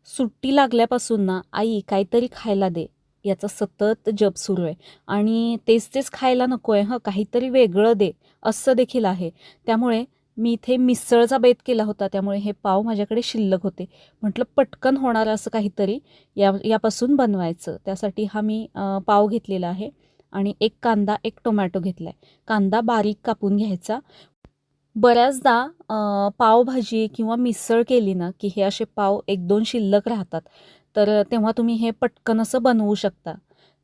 सुट्टी लागल्यापासून ना आई काहीतरी खायला दे याचा सतत जप सुरू आहे आणि तेच तेच खायला नको आहे, हं काहीतरी वेगळं दे असं देखील आहे. त्यामुळे मी इथे मिसळचा बेत केला होता, त्यामुळे हे पाव माझ्याकडे शिल्लक होते. म्हटलं पटकन होणारं असं काहीतरी यापासून बनवायचं. त्यासाठी हा मी पाव घेतलेला आहे आणि एक कांदा, एक टोमॅटो घेतला आहे. कांदा बारीक कापून घ्यायचा. बऱ्याचदा पावभाजी किंवा मिसळ केली ना, की हे असे पाव 1-2 शिल्लक राहतात. तर तेव्हा तुम्ही हे पटकन असं बनवू शकता.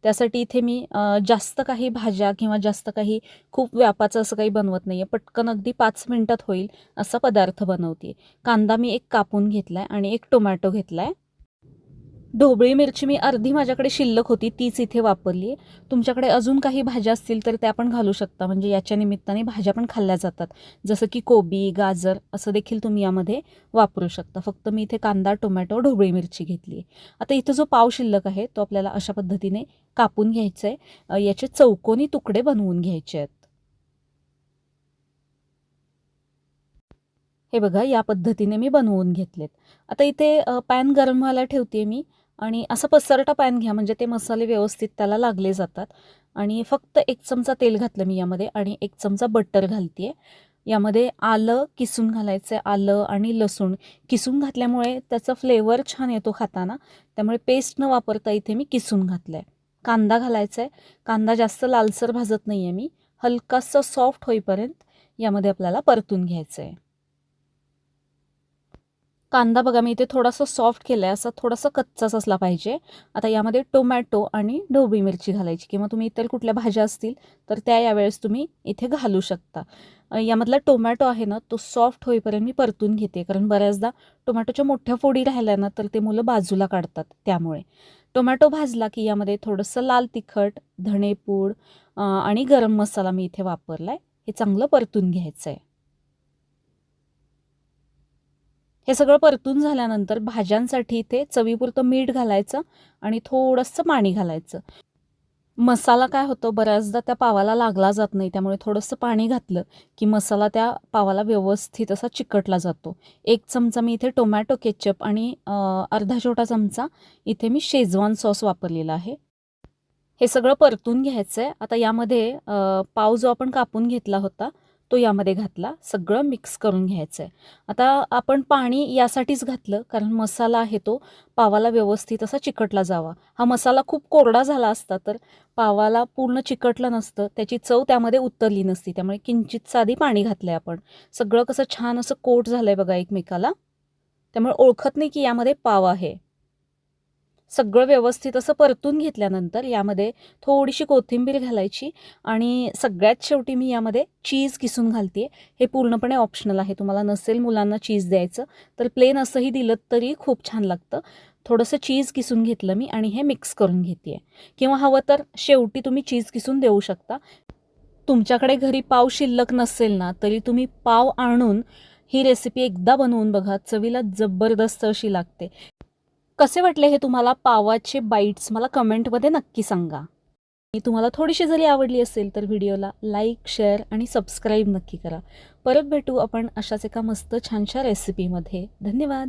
त्यासाठी इथे मी जास्त काही भाज्या किंवा जास्त काही खूप व्यापाचं असं काही बनवत नाही आहे. पटकन अगदी 5 मिनिटात होईल असा पदार्थ बनवते. कांदा मी एक कापून घेतला आहे आणि एक टोमॅटो घेतला आहे. ढोबळी मिरची मी अर्धी माझ्याकडे शिल्लक होती तीच इथे वापरली आहे. तुमच्याकडे अजून काही भाज्या असतील तर त्या पण घालू शकता, म्हणजे याच्या निमित्ताने भाज्या पण खाल्ल्या जातात. जसं की कोबी, गाजर असं देखील तुम्ही यामध्ये वापरू शकता. फक्त मी इथे कांदा, टोमॅटो, ढोबळी मिरची घेतली आहे. आता इथं जो पाव शिल्लक आहे तो आपल्याला अशा पद्धतीने कापून घ्यायचा आहे. याचे चौकोनी तुकडे बनवून घ्यायचे आहेत. हे बघा या पद्धतीने मी बनवून घेतलेत. आता इथे पॅन गरम व्हायला ठेवते मी आणि असा पसरटा पॅन घ्या, म्हणजे ते मसाले व्यवस्थित त्याला लागले जातात. आणि फक्त 1 चमचा तेल घातलं मी यामध्ये आणि 1 चमचा बटर घालते आहे. यामध्ये आलं किसून घालायचं आहे. आलं आणि लसूण किसून घातल्यामुळे त्याचा फ्लेवर छान येतो खाताना. त्यामुळे पेस्ट न वापरता इथे मी किसून घातलं आहे. कांदा घालायचा आहे. कांदा जास्त लालसर भाजत नाही आहे मी. हलकासा सॉफ्ट होईपर्यंत यामध्ये आपल्याला परतून घ्यायचं आहे. कांदा बघा मी इथे थोडासा सॉफ्ट केला आहे, असा थोडासा कच्चाच असला पाहिजे. आता यामध्ये टोमॅटो आणि ढोबळी मिरची घालायची किंवा तुम्ही इतर कुठल्या भाज्या असतील तर त्या यावेळेस तुम्ही इथे घालू शकता. यामधला टोमॅटो आहे ना तो सॉफ्ट होईपर्यंत मी परतून घेते, कारण बऱ्याचदा टोमॅटोच्या मोठ्या फोडी राहिल्या ना तर ते मुलं बाजूला काढतात. त्यामुळे टोमॅटो भाजला की यामध्ये थोडंसं लाल तिखट, धणेपूड आणि गरम मसाला मी इथे वापरला आहे. हे चांगलं परतून घ्यायचं आहे. हे सगळं परतून झाल्यानंतर भाज्यांसाठी इथे चवीपुरतं मीठ घालायचं आणि थोडंसं पाणी घालायचं. मसाला काय होतो बऱ्याचदा त्या पावाला लागला जात नाही, त्यामुळे थोडंसं पाणी घातलं की मसाला त्या पावाला व्यवस्थित असा चिकटला जातो. 1 चमचा मी इथे टोमॅटो केचप आणि अर्धा छोटा चमचा इथे मी शेजवान सॉस वापरलेला आहे. हे सगळं परतून घ्यायचं आहे. आता यामध्ये पाव जो आपण कापून घेतला होता तो यामध्ये घातला. सगळं मिक्स करून घ्यायचं आहे. आता आपण पाणी यासाठीच घातलं कारण मसाला आहे तो पावाला व्यवस्थित असा चिकटला जावा. हा मसाला खूप कोरडा झाला असता तर पावाला पूर्ण चिकटलं नसतं, त्याची चव त्यामध्ये उतरली नसती. त्यामुळे किंचित साधी पाणी घातलं आहे आपण. सगळं कसं छान असं कोट झालं आहे बघा एकमेकाला. त्यामुळे ओळखत नाही की यामध्ये पाव आहे. सगळं व्यवस्थित असं परतून घेतल्यानंतर यामध्ये थोडीशी कोथिंबीर घालायची आणि सगळ्यात शेवटी मी यामध्ये चीज किसून घालते. हे पूर्णपणे ऑप्शनल आहे. तुम्हाला नसेल मुलांना चीज द्यायचं तर प्लेन असंही दिलं तरी खूप छान लागतं. थोडंसं चीज किसून घेतलं मी आणि हे मिक्स करून घेते आहे. किंवा हवं तर शेवटी तुम्ही चीज किसून देऊ शकता. तुमच्याकडे घरी पाव शिल्लक नसेल ना तरी तुम्ही पाव आणून ही रेसिपी एकदा बनवून बघा. चवीला जबरदस्त अशी लागते. कसे वाटले हे तुम्हाला पावाचे बाईट्स मला कमेंटमध्ये नक्की सांगा. आणि तुम्हाला थोडीशी जरी आवडली असेल तर व्हिडिओला लाईक, शेअर आणि सबस्क्राईब नक्की करा. परत भेटू आपण अशाच एका मस्त छानशा रेसिपीमध्ये. धन्यवाद.